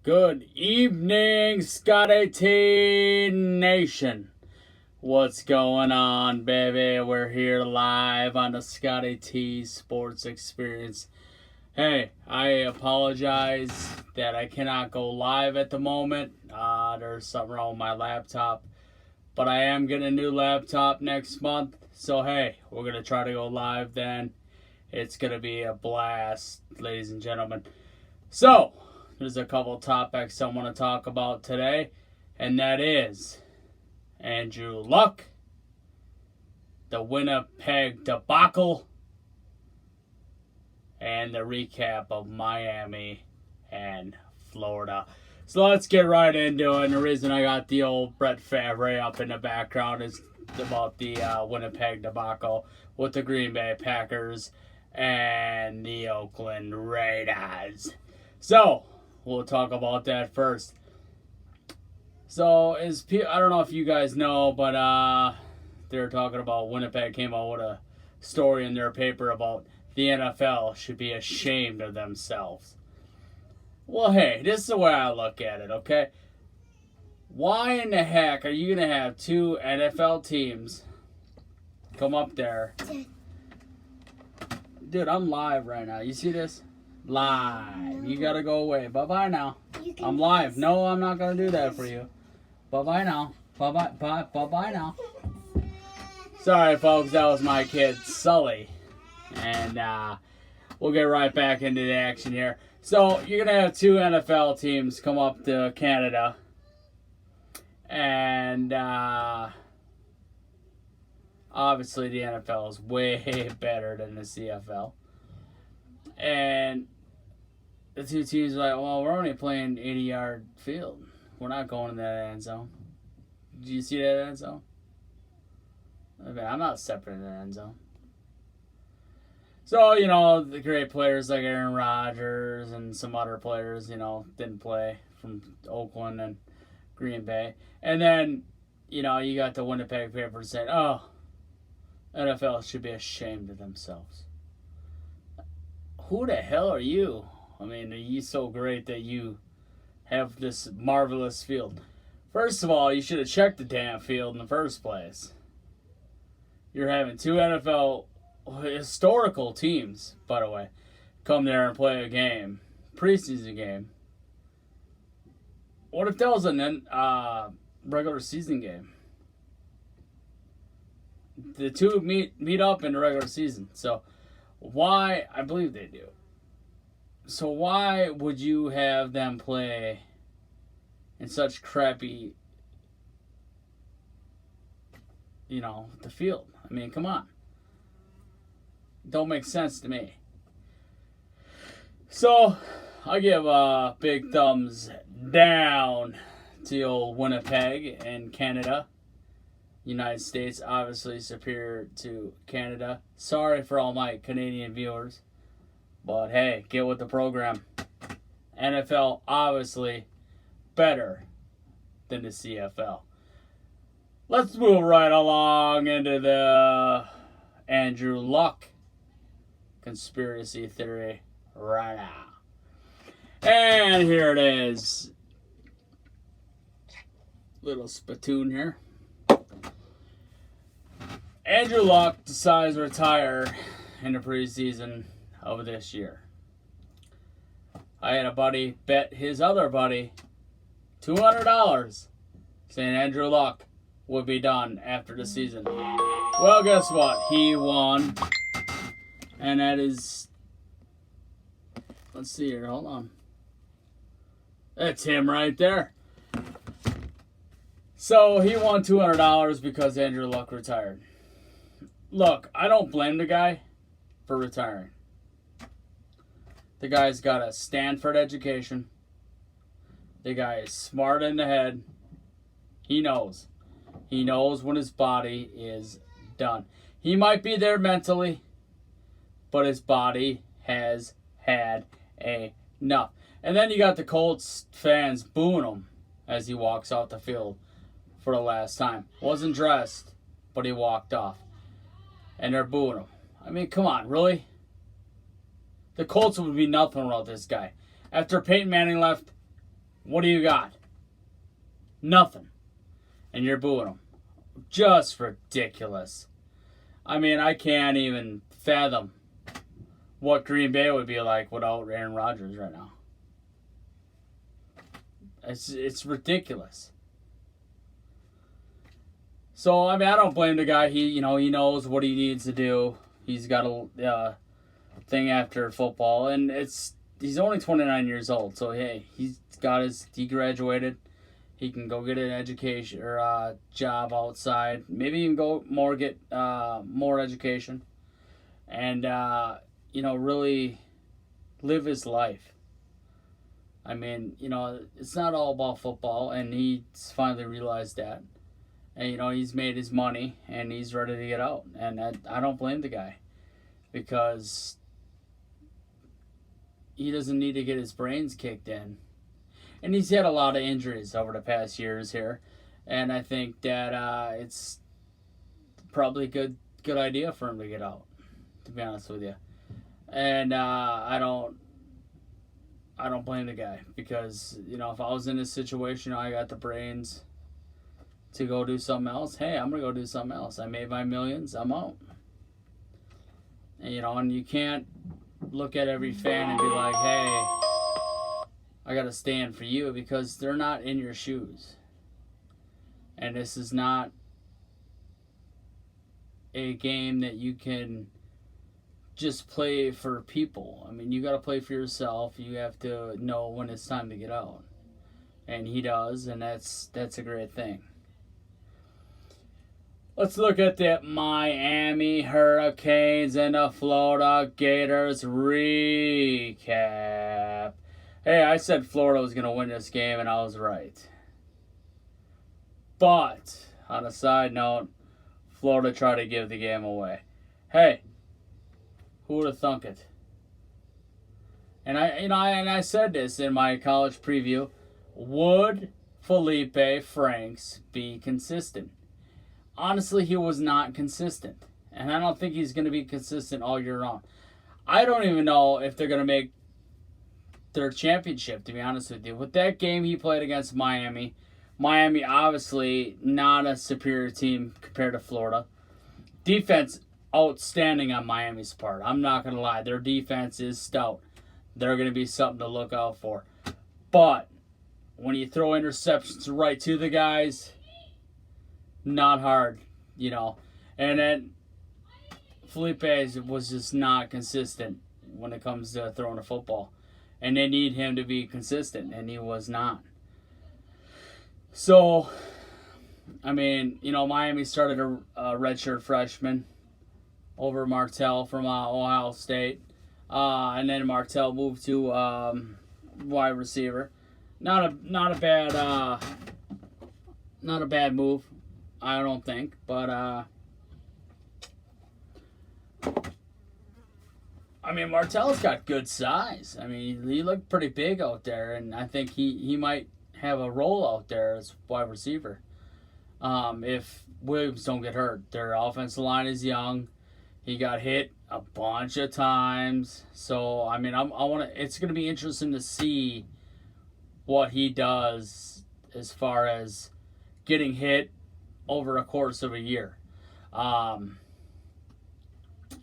Good evening, Scotty T Nation. What's going on, baby? We're here live on the Scotty T Sports Experience. Hey, I apologize that I cannot go live at the moment. There's something wrong with my laptop. But I am getting a new laptop next month. So, hey, we're going to try to go live then. It's going to be a blast, ladies and gentlemen. So, there's a couple topics I want to talk about today, and that is Andrew Luck, the Winnipeg debacle, and the recap of Miami and Florida. So let's get right into it. And the reason I got the old Brett Favre up in the background is about the Winnipeg debacle with the Green Bay Packers and the Oakland Raiders. So, we'll talk about that first. So, I don't know if you guys know, but they're talking about Winnipeg came out with a story in their paper about the NFL should be ashamed of themselves. Well, hey, this is the way I look at it, okay? Why in the heck are you going to have two NFL teams come up there? Dude, I'm live right now. You see this? Live. You gotta go away. Bye-bye now. I'm live. No, I'm not gonna do that for you. Bye-bye now. Bye-bye. Bye-bye now. Sorry, folks. That was my kid, Sully. And we'll get right back into the action here. So, you're gonna have two NFL teams come up to Canada. And obviously the NFL is way better than the CFL. And the two teams are like, well, we're only playing 80-yard field. We're not going in that end zone. Do you see that end zone? Okay, I'm not separating the end zone. So, the great players like Aaron Rodgers and some other players, didn't play from Oakland and Green Bay. And then, you got the Winnipeg papers saying, oh, NFL should be ashamed of themselves. Who the hell are you? I mean, are you so great that you have this marvelous field? First of all, you should have checked the damn field in the first place. You're having two NFL historical teams, by the way, come there and play a game, preseason game. What if that was a regular season game? The two meet up in the regular season. So why? I believe they do. So why would you have them play in such crappy, the field? I mean, come on. Don't make sense to me. So I give a big thumbs down to old Winnipeg and Canada. United States obviously superior to Canada. Sorry for all my Canadian viewers. But hey, get with the program. NFL obviously better than the CFL. Let's move right along into the Andrew Luck conspiracy theory right now. And here it is. Little spittoon here. Andrew Luck decides to retire in the preseason of this year. I had a buddy bet his other buddy $200 saying Andrew Luck would be done after the season. Well, guess what? He won. And that is... Let's see here. Hold on. That's him right there. So he won $200 because Andrew Luck retired. Look, I don't blame the guy for retiring. The guy's got a Stanford education. The guy is smart in the head. He knows. He knows when his body is done. He might be there mentally, but his body has had enough. And then you got the Colts fans booing him as he walks off the field for the last time. Wasn't dressed, but he walked off. And they're booing him. I mean, come on, really? The Colts would be nothing without this guy. After Peyton Manning left, What do you got? Nothing. And you're booing him. Just ridiculous. I mean, I can't even fathom what Green Bay would be like without Aaron Rodgers right now. It's ridiculous. So, I mean, I don't blame the guy. He knows what he needs to do. He's got a thing after football, and he's only 29 years old. So, hey, he graduated. He can go get an education or a job outside. Maybe even get more education, and really live his life. I mean, it's not all about football, and he's finally realized that. And he's made his money, and he's ready to get out. And I don't blame the guy, because he doesn't need to get his brains kicked in. And he's had a lot of injuries over the past years here. And I think that it's probably a good idea for him to get out, to be honest with you. And I don't blame the guy, because, if I was in this situation, I got the brains to go do something else. Hey, I'm going to go do something else. I made my millions. I'm out. And, and you can't look at every fan and be like, hey, I got to stand for you, because they're not in your shoes. And this is not a game that you can just play for people. I mean, you got to play for yourself. You have to know when it's time to get out. And he does, and that's a great thing. Let's look at the Miami Hurricanes and the Florida Gators recap. Hey, I said Florida was going to win this game, and I was right. But, on a side note, Florida tried to give the game away. Hey, who would have thunk it? And I said this in my college preview. Would Felipe Franks be consistent? Honestly, he was not consistent. And I don't think he's going to be consistent all year round. I don't even know if they're going to make their championship, to be honest with you. With that game he played against Miami obviously not a superior team compared to Florida. Defense outstanding on Miami's part. I'm not going to lie. Their defense is stout. They're going to be something to look out for. But when you throw interceptions right to the guys, not hard, And then Felipe was just not consistent when it comes to throwing a football. And they need him to be consistent, and he was not. So, I mean, Miami started a redshirt freshman over Martell from Ohio State. And then Martell moved to wide receiver. Not a bad move, I don't think. But I mean, Martell's got good size. I mean, he looked pretty big out there, and I think he might have a role out there as wide receiver. If Williams don't get hurt. Their offensive line is young. He got hit a bunch of times. So, I mean, it's going to be interesting to see what he does as far as getting hit over a course of a year. A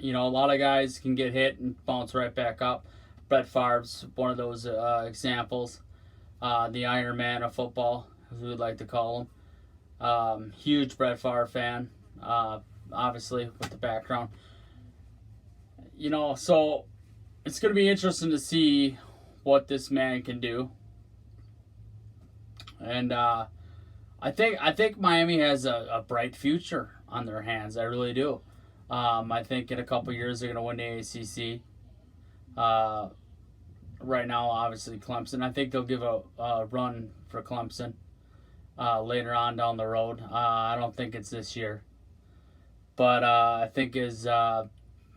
lot of guys can get hit and bounce right back up. Brett Favre's one of those examples. The Iron Man of football, as we would like to call him. Huge Brett Favre fan, obviously, with the background. So it's going to be interesting to see what this man can do. And I think Miami has a bright future on their hands. I really do. I think in a couple years they're going to win the ACC. Right now, obviously, Clemson. I think they'll give a run for Clemson later on down the road. I don't think it's this year. But I think as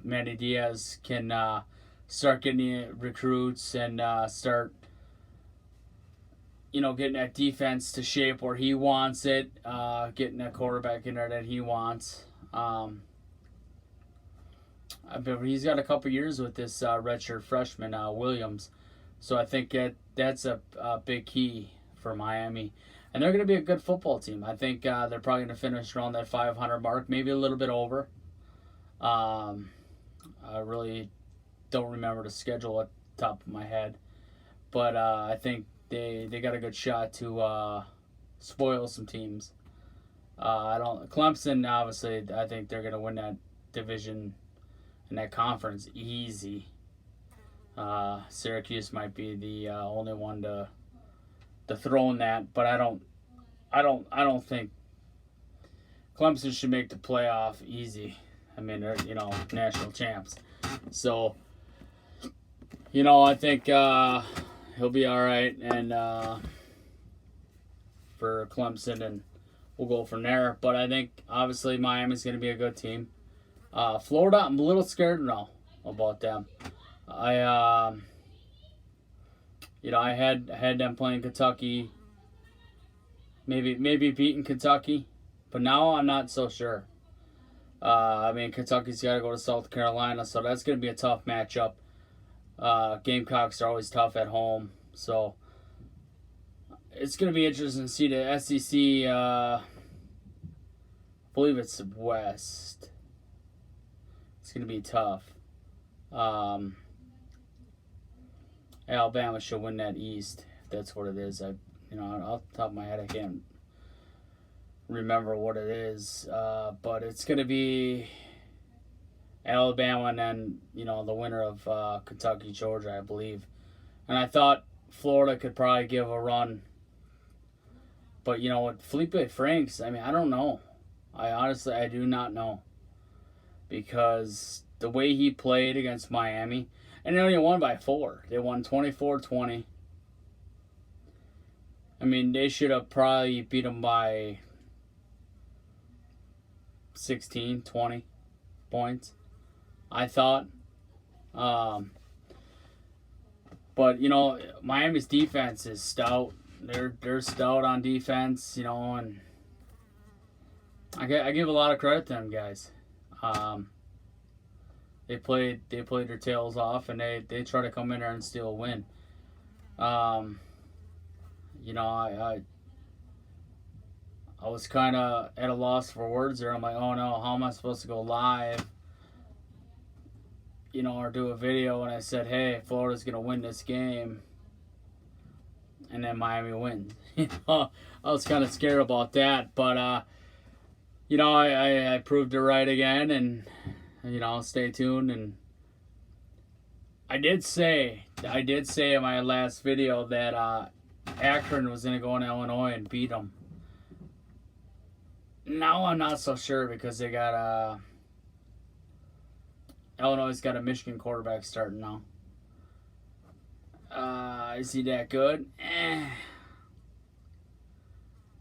Manny Diaz can start getting recruits and start getting that defense to shape where he wants it, getting a quarterback in there that he wants. But he's got a couple years with this redshirt freshman, Williams. So I think that's a big key for Miami. And they're going to be a good football team. I think they're probably going to finish around that 500 mark, maybe a little bit over. I really don't remember the schedule at the top of my head. But I think they got a good shot to spoil some teams. Clemson, obviously, I think they're going to win that division and that conference easy. Syracuse might be the only one to throw in that, but I don't think Clemson should make the playoff easy. I mean, they're national champs, so I think he'll be all right, and for Clemson, and we'll go from there. But I think obviously Miami's going to be a good team. Florida, I'm a little scared now about them. I had them playing Kentucky, maybe beating Kentucky, but now I'm not so sure. Kentucky's got to go to South Carolina, so that's going to be a tough matchup. Gamecocks are always tough at home, so it's going to be interesting to see the SEC. I believe it's West. It's going to be tough. Alabama should win that East, if that's what it is. Off the top of my head, I can't remember what it is. But it's going to be Alabama and then, the winner of Kentucky, Georgia, I believe. And I thought Florida could probably give a run. But, with Felipe Franks, I don't know. I do not know. Because the way he played against Miami, and they only won by 4. They won 24-20. They should have probably beat them by 16, 20 points, I thought. But, Miami's defense is stout. They're stout on defense, and I give a lot of credit to them guys. They played their tails off, and they try to come in there and steal a win. I was kind of at a loss for words there. I'm like, oh no, how am I supposed to go live, or do a video? And I said, hey, Florida's gonna win this game, and then Miami wins. I was kind of scared about that, but I proved it right again, and stay tuned. And I did say in my last video that Akron was going to go in Illinois and beat them. Now I'm not so sure because they got Illinois got a Michigan quarterback starting now. Is he that good?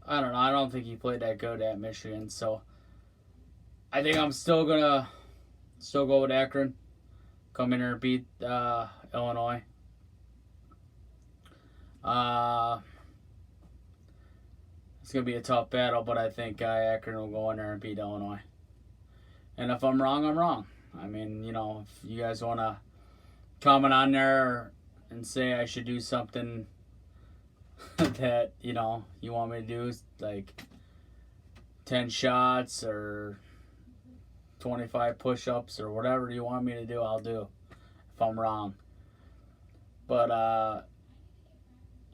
I don't know. I don't think he played that good at Michigan, so I think I'm still gonna go with Akron. Come in here and beat Illinois. It's going to be a tough battle, but I think Akron will go in there and beat Illinois. And if I'm wrong, I'm wrong. If you guys want to comment on there and say I should do something that, you want me to do, like 10 shots or 25 push-ups or whatever you want me to do, I'll do if I'm wrong. But I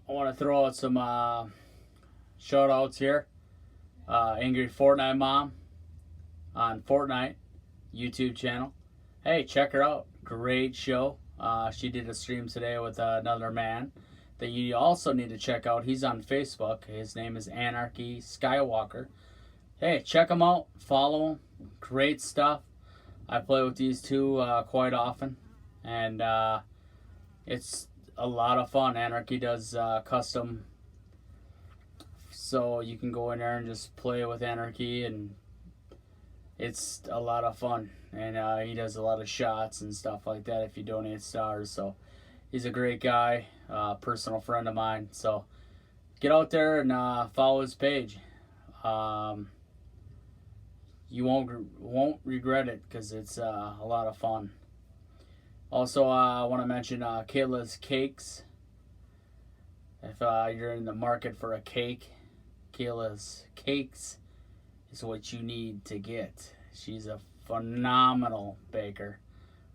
want to throw out some shout-outs here. Angry Fortnite Mom on Fortnite YouTube channel. Hey, check her out. Great show. She did a stream today with another man that you also need to check out. He's on Facebook. His name is Anarchy Skywalker. Hey, check him out. Follow him. Great stuff. I play with these two quite often, and it's a lot of fun. Anarchy does custom, so you can go in there and just play with Anarchy, and it's a lot of fun. And he does a lot of shots and stuff like that if you donate stars. So he's a great guy, personal friend of mine. So get out there and follow his page. You won't regret it because it's a lot of fun. Also, I want to mention Kayla's Cakes. If you're in the market for a cake, Kayla's Cakes is what you need to get. She's a phenomenal baker.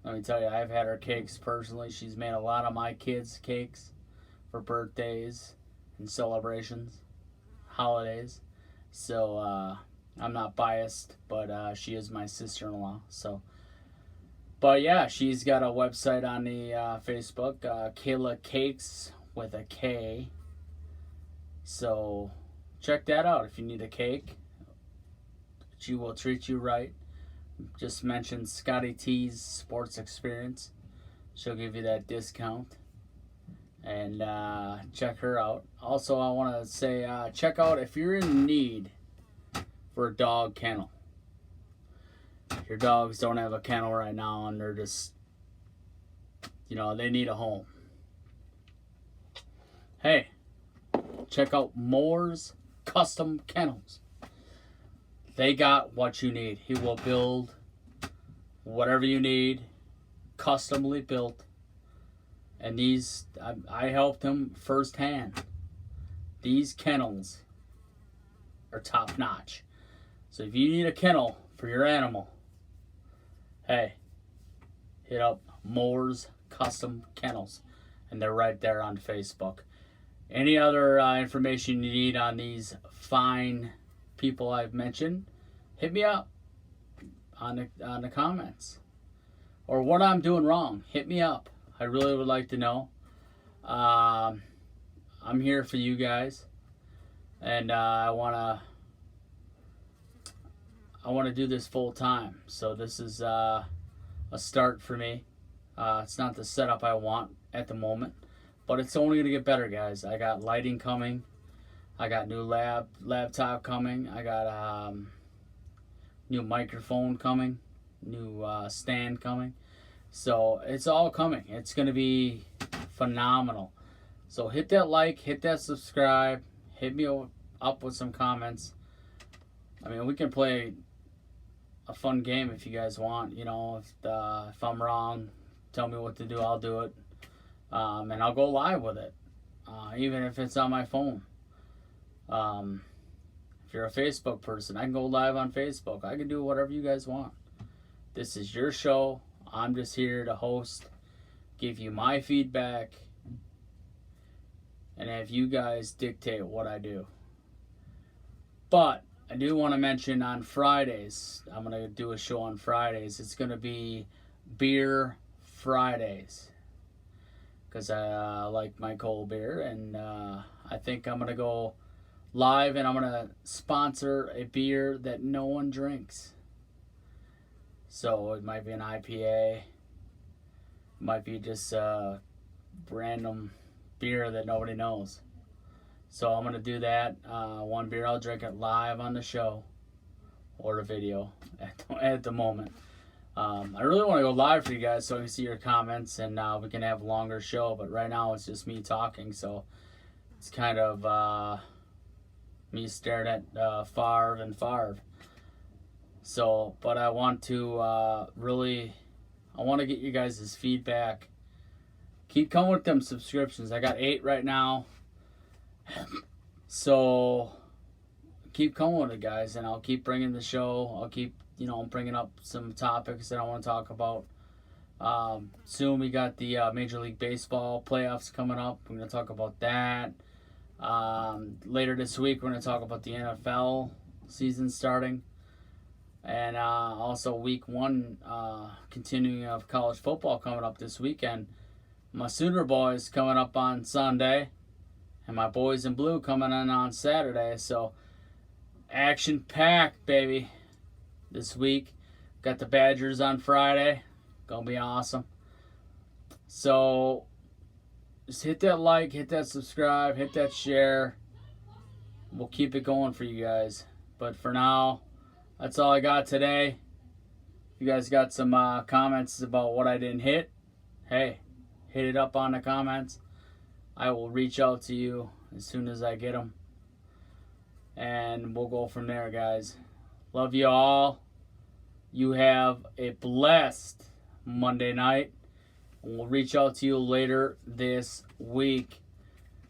Let me tell you, I've had her cakes personally. She's made a lot of my kids' cakes for birthdays and celebrations, holidays. So I'm not biased, but she is my sister-in-law. So, but yeah, she's got a website on the Facebook, Kayla Cakes with a K. So check that out if you need a cake. She will treat you right. Just mention Scotty T's Sports Experience. She'll give you that discount. And check her out. Also, I want to say check out if you're in need for a dog kennel. Your dogs don't have a kennel right now and they're just, they need a home. Hey, check out Moore's Custom Kennels. They got what you need. He will build whatever you need, customly built. And these, I helped him firsthand. These kennels are top notch. So if you need a kennel for your animal, hey, hit up Moore's Custom Kennels. And they're right there on Facebook. Any other information you need on these fine people I've mentioned, hit me up on the comments. Or what I'm doing wrong, hit me up. I really would like to know. I'm here for you guys, and I wanna do this full time. So this is a start for me. It's not the setup I want at the moment, but it's only gonna get better, guys. I got lighting coming. I got new laptop coming. I got new microphone coming, new stand coming. So it's all coming. It's going to be phenomenal. So hit that like, hit that subscribe, hit me up with some comments. I mean, we can play a fun game if you guys want. If I'm wrong, tell me what to do. I'll do it. And I'll go live with it, even if it's on my phone. If you're a Facebook person, I can go live on Facebook. I can do whatever you guys want. This is your show. I'm just here to host, give you my feedback, and have you guys dictate what I do. But I do want to mention on Fridays, I'm going to do a show on Fridays. It's going to be Beer Fridays, because I like my cold beer, and I think I'm going to go live, and I'm going to sponsor a beer that no one drinks. So it might be an IPA. It might be just a random beer that nobody knows. So I'm going to do that. One beer, I'll drink it live on the show or the video at the moment. I really want to go live for you guys so I can see your comments and we can have a longer show. But right now it's just me talking. So it's kind of me staring at Favre and Favre. So, but I want to I want to get you guys' feedback. Keep coming with them subscriptions. I got 8 right now. So, keep coming with it, guys, and I'll keep bringing the show. I'll keep, bringing up some topics that I want to talk about. Soon we got the Major League Baseball playoffs coming up. We're going to talk about that. Later this week, we're going to talk about the NFL season starting. And also week 1, continuing of college football coming up this weekend. My Sooner boys coming up on Sunday. And my boys in blue coming in on Saturday. So, action-packed, baby, this week. Got the Badgers on Friday. Gonna be awesome. So, just hit that like, hit that subscribe, hit that share. We'll keep it going for you guys. But for now, that's all I got today. If you guys got some comments about what I didn't hit, hey, hit it up on the comments. I will reach out to you as soon as I get them. And we'll go from there, guys. Love you all. You have a blessed Monday night. And we'll reach out to you later this week.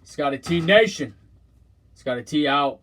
Scotty T Nation. Scotty T out.